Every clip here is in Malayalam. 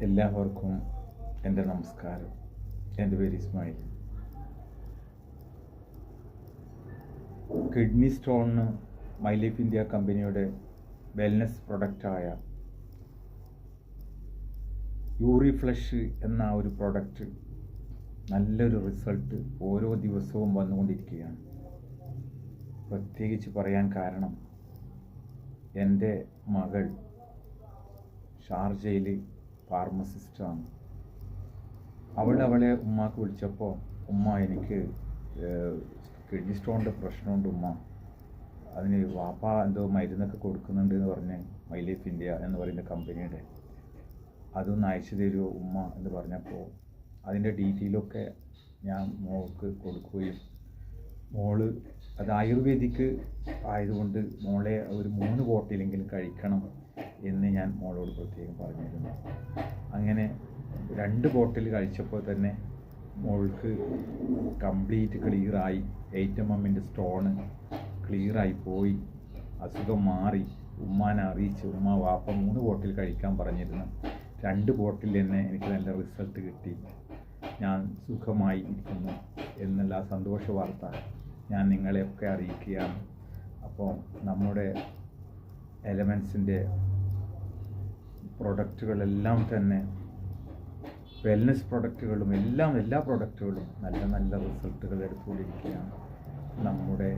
എല്ലാവർക്കും എൻ്റെ നമസ്കാരം. എൻ്റെ പേര് ഇസ്മായിൽ. കിഡ്നി സ്റ്റോണിന് മൈ ലൈഫ് ഇന്ത്യ കമ്പനിയുടെ വെൽനസ് പ്രൊഡക്റ്റായ യൂറിഫ്ലഷ് എന്ന ഒരു പ്രൊഡക്റ്റ് നല്ലൊരു റിസൾട്ട് ഓരോ ദിവസവും വന്നുകൊണ്ടിരിക്കുകയാണ്. പ്രത്യേകിച്ച് പറയാൻ കാരണം എൻ്റെ മകൾ ഷാർജയിൽ ഫാർമസിസ്റ്റാണ്. അവളെ ഉമ്മാക്ക് വിളിച്ചപ്പോൾ, ഉമ്മ എനിക്ക് കിഡ്നി സ്റ്റോണിൻ്റെ പ്രശ്നമുണ്ട് ഉമ്മ, അതിന് വാപ്പ എന്തോ മരുന്നൊക്കെ കൊടുക്കുന്നുണ്ട് എന്ന് പറഞ്ഞ് മൈ ലൈഫ് ഇന്ത്യ എന്ന് പറയുന്ന കമ്പനിയുടെ അതൊന്ന് അയച്ചു തരുമോ ഉമ്മ എന്ന് പറഞ്ഞപ്പോൾ അതിൻ്റെ ഡീറ്റെയിലൊക്കെ ഞാൻ മോൾക്ക് കൊടുക്കുകയും മോള് അത് ആയുർവേദിക് ആയതുകൊണ്ട് മോളെ ഒരു 3 ബോട്ടിലെങ്കിലും കഴിക്കണം എന്ന് ഞാൻ മോളോട് പ്രത്യേകം പറഞ്ഞിരുന്നു. അങ്ങനെ 2 ബോട്ടിൽ കഴിച്ചപ്പോൾ തന്നെ മോൾക്ക് കംപ്ലീറ്റ് ക്ലിയറായി. 8 mm സ്റ്റോണ് ക്ലിയറായി പോയി, അസുഖം മാറി. ഉമ്മാനെ അറിയിച്ച് ഉമ്മ വാപ്പ 3 ബോട്ടിൽ കഴിക്കാൻ പറഞ്ഞിരുന്നു. 2 ബോട്ടിൽ തന്നെ എനിക്ക് നല്ല റിസൾട്ട് കിട്ടി. ഞാൻ സുഖമായി ഇരിക്കുന്നു എന്നുള്ള സന്തോഷ വാർത്ത ഞാൻ നിങ്ങളെയൊക്കെ അറിയിക്കുകയാണ്. അപ്പോൾ നമ്മുടെ എലമെൻസിൻ്റെ പ്രൊഡക്റ്റുകളെല്ലാം തന്നെ വെൽനസ് പ്രൊഡക്റ്റുകളും എല്ലാ പ്രൊഡക്റ്റുകളും നല്ല റിസൾട്ടുകൾ എടുത്തുകൊണ്ടിരിക്കുകയാണ്. നമ്മുടെ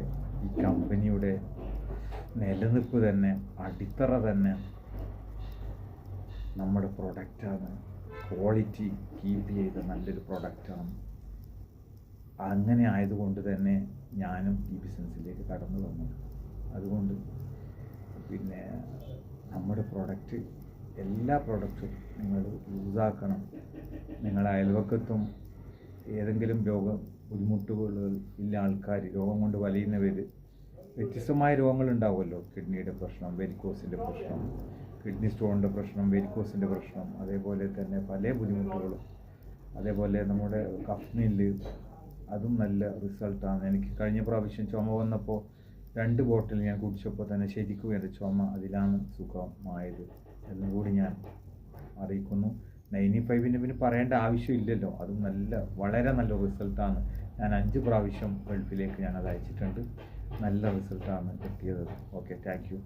ഈ കമ്പനിയുടെ നിലനിൽപ്പ് തന്നെ, അടിത്തറ തന്നെ നമ്മുടെ പ്രൊഡക്റ്റാണ്. ക്വാളിറ്റി കീപ്പ് ചെയ്ത നല്ലൊരു പ്രൊഡക്റ്റാണ്. അങ്ങനെ ആയതുകൊണ്ട് തന്നെ ഞാനും ഈ ബിസിനസ്സിലേക്ക് കടന്നു വന്നു. അതുകൊണ്ട് പിന്നെ നമ്മുടെ പ്രൊഡക്റ്റ്, എല്ലാ പ്രൊഡക്റ്റും നിങ്ങൾ യൂസാക്കണം. നിങ്ങളുടെ അയൽവക്കത്തും ഏതെങ്കിലും ബുദ്ധിമുട്ടുകൾ ഇല്ല ആൾക്കാർ, രോഗം കൊണ്ട് വലയുന്നവർ, വ്യത്യസ്തമായ രോഗങ്ങളുണ്ടാവുമല്ലോ. കിഡ്നിയുടെ പ്രശ്നം, വെരിക്കോസിൻ്റെ പ്രശ്നം, കിഡ്നി സ്റ്റോണിൻ്റെ പ്രശ്നം, വെരിക്കോസിൻ്റെ പ്രശ്നം, അതേപോലെ തന്നെ പല ബുദ്ധിമുട്ടുകളും. അതേപോലെ നമ്മുടെ കഫ്നില് അതും നല്ല റിസൾട്ടാണ്. എനിക്ക് കഴിഞ്ഞ പ്രാവശ്യം ചുമ വന്നപ്പോൾ 2 ബോട്ടിൽ ഞാൻ കുടിച്ചപ്പോൾ തന്നെ ശരിക്കും എൻ്റെ ചുമ അതിലാണ് സുഖമായത് എന്നുകൂടി ഞാൻ അറിയിക്കുന്നു. 95-ന് പിന്നെ പറയേണ്ട ആവശ്യമില്ലല്ലോ. അതും വളരെ നല്ല റിസൾട്ടാണ്. ഞാൻ 5 പ്രാവശ്യം ഗൾഫിലേക്ക് ഞാനത് അയച്ചിട്ടുണ്ട്. നല്ല റിസൾട്ടാണ് കിട്ടിയത്. Okay, thank you.